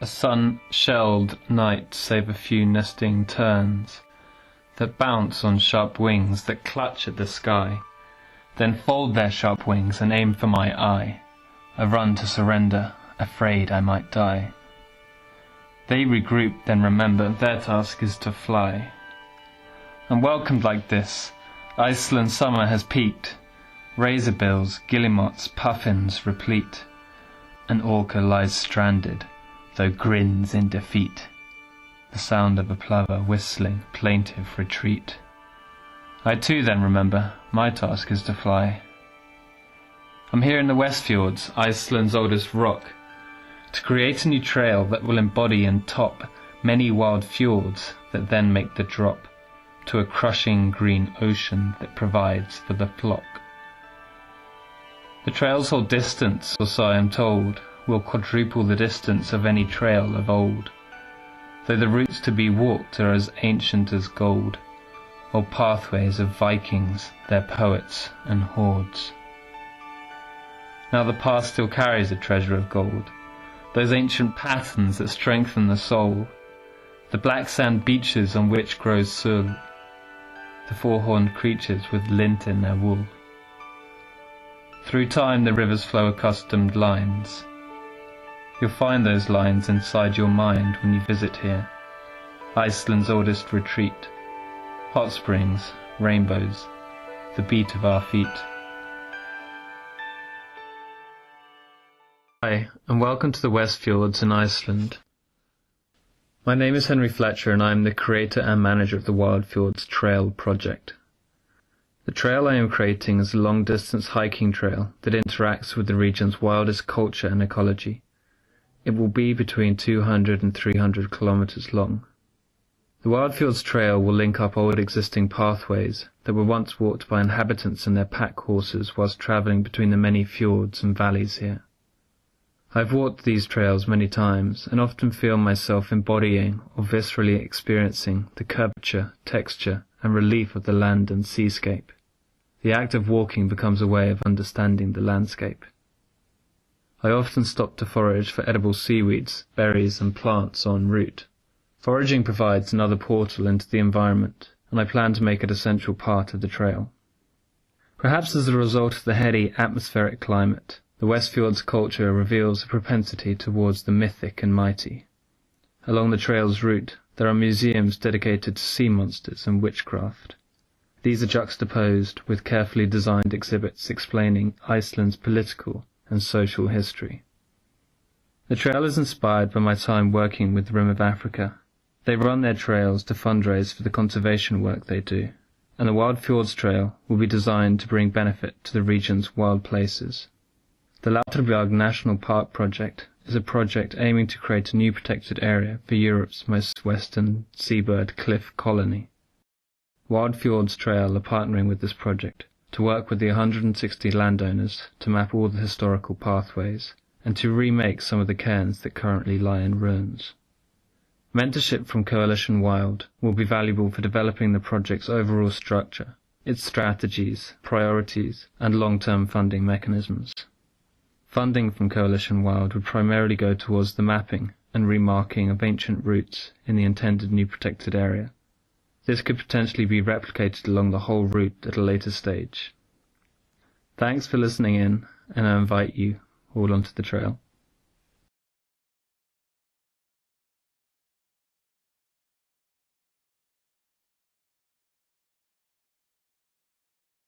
A sun-shelled night save a few nesting terns that bounce on sharp wings that clutch at the sky, then fold their sharp wings and aim for my eye. I run to surrender, afraid I might die. They regroup, then remember their task is to fly. Unwelcomed like this, Iceland's summer has peaked. Razorbills, guillemots, puffins replete. An orca lies stranded, though grins in defeat. The sound of a plover whistling, plaintive retreat. I too then remember, my task is to fly. I'm here in the Wildfjords, Iceland's oldest rock, to create a new trail that will embody and top many wild fjords that then make the drop to a crushing green ocean that provides for the flock. The trail's whole distance, or so I am told, will quadruple the distance of any trail of old, though the routes to be walked are as ancient as gold, or pathways of Vikings, their poets and hordes. Now the past still carries a treasure of gold, those ancient patterns that strengthen the soul, the black sand beaches on which grows sul, the four-horned creatures with lint in their wool. Through time the rivers flow accustomed lines. You'll find those lines inside your mind when you visit here, Iceland's oldest retreat. Hot springs, rainbows, the beat of our feet. Hi, and welcome to the Wildfjords in Iceland. My name is Henry Fletcher, and I am the creator and manager of the Wildfjords Trail project. The trail I am creating is a long-distance hiking trail that interacts with the region's wildest culture and ecology. It will be between 200 and 300 kilometers long. The Wildfjords Trail will link up old existing pathways that were once walked by inhabitants and their pack horses whilst travelling between the many fjords and valleys here. I've walked these trails many times and often feel myself embodying or viscerally experiencing the curvature, texture and relief of the land and seascape. The act of walking becomes a way of understanding the landscape. I often stop to forage for edible seaweeds, berries and plants en route. Foraging provides another portal into the environment, and I plan to make it a central part of the trail. Perhaps as a result of the heady atmospheric climate, the Wildfjords culture reveals a propensity towards the mythic and mighty. Along the trail's route, there are museums dedicated to sea monsters and witchcraft. These are juxtaposed with carefully designed exhibits explaining Iceland's political and social history. The trail is inspired by my time working with the Rim of Africa. They run their trails to fundraise for the conservation work they do, and the Wildfjords Trail will be designed to bring benefit to the region's wild places. The Lauterbjerg National Park project is a project aiming to create a new protected area for Europe's most western seabird cliff colony. Wildfjords Trail are partnering with this project to work with the 160 landowners to map all the historical pathways and to remake some of the cairns that currently lie in ruins. Mentorship from Coalition Wild will be valuable for developing the project's overall structure, its strategies, priorities, and long-term funding mechanisms. Funding from Coalition Wild would primarily go towards the mapping and remarking of ancient routes in the intended new protected area. This could potentially be replicated along the whole route at a later stage. Thanks for listening in, and I invite you all onto the trail.